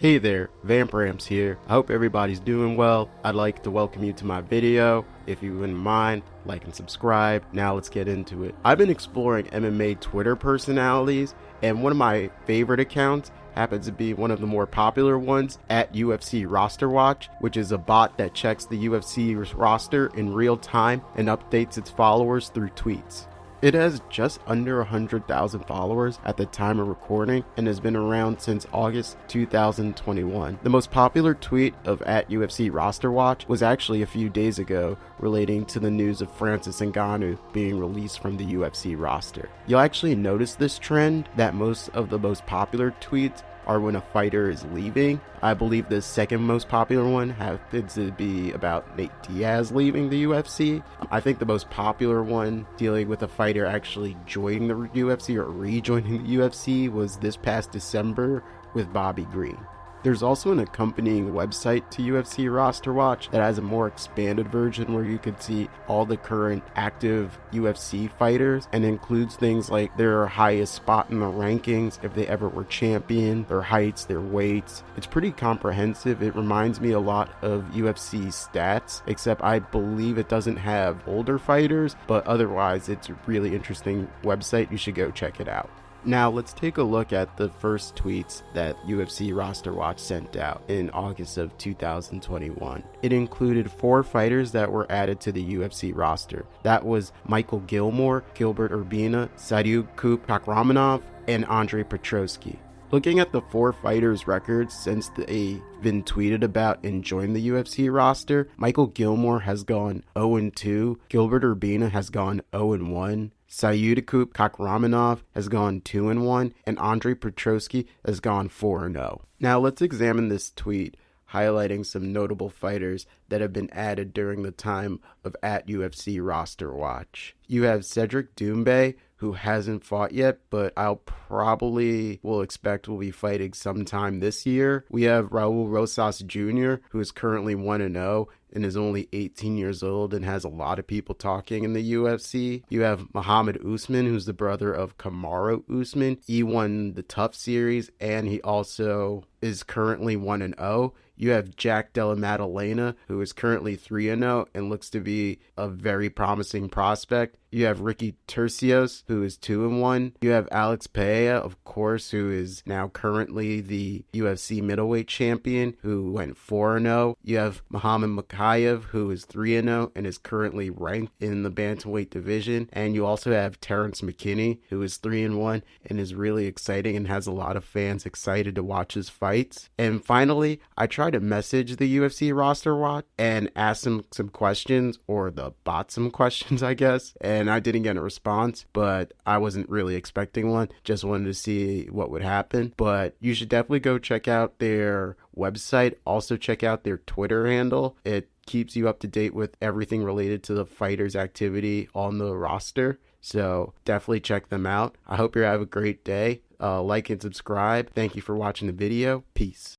Hey there, Vamprams here. I hope everybody's doing well. I'd like to welcome you to my video. If you wouldn't mind, like and subscribe. Now let's get into it. I've been exploring MMA Twitter personalities, and one of my favorite accounts happens to be one of the more popular ones at UFC Roster Watch, which is a bot that checks the UFC roster in real time and updates its followers through tweets. It has just under 100,000 followers at the time of recording and has been around since August 2021. The most popular tweet of at UFC Roster Watch was actually a few days ago relating to the news of Francis Ngannou being released from the UFC roster. You'll actually notice this trend that most of the most popular tweets are when a fighter is leaving. I believe the second most popular one happens to be about Nate Diaz leaving the UFC. I think the most popular one dealing with a fighter actually joining the UFC or rejoining the UFC was this past December with Bobby Green. There's also an accompanying website to UFC Roster Watch that has a more expanded version where you could see all the current active UFC fighters and includes things like their highest spot in the rankings, if they ever were champion, their heights, their weights. It's pretty comprehensive. It reminds me a lot of UFC stats, except I believe it doesn't have older fighters, but otherwise it's a really interesting website. You should go check it out. Now let's take a look at the first tweets that UFC Roster Watch sent out in August of 2021. It included 4 fighters that were added to the UFC roster. That was Michael Gilmore, Gilbert Urbina, Sadiq Kakhramonov, and Andre Petroski. Looking at the 4 fighters' records since they've been tweeted about and joined the UFC roster, Michael Gilmore has gone 0-2, Gilbert Urbina has gone 0-1, Sadiq Kakhramonov has gone 2-1, and Andre Petroski has gone 4-0. Now let's examine this tweet highlighting some notable fighters that have been added during the time of at UFC Roster Watch. You have Cedric Doumbé, who hasn't fought yet, but I'll probably will expect will be fighting sometime this year. We have Raul Rosas Jr., who is currently 1-0 and is only 18 years old and has a lot of people talking in the UFC. You have Muhammad Usman, who's the brother of Kamaru Usman. He won the Tough Series, and he also is currently 1-0. You have Jack Della Maddalena, who is currently 3-0 and looks to be a very promising prospect. You have Ricky Turcios, who is 2-1. You have Alex Pereira, of course, who is now currently the UFC middleweight champion, who went 4-0. You have Muhammad Mokaev, who is 3-0 and is currently ranked in the bantamweight division. And you also have Terrence McKinney, who is 3-1 and is really exciting and has a lot of fans excited to watch his fights. And finally, I tried to message the UFC Roster Watch and ask them some questions, or the bot some questions, I guess. And I didn't get a response, but I wasn't really expecting one. Just wanted to see what would happen. But you should definitely go check out their website. Also check out their Twitter handle. It keeps you up to date with everything related to the fighters' activity on the roster. So definitely check them out. I hope you have a great day. Like and subscribe. Thank you for watching the video. Peace.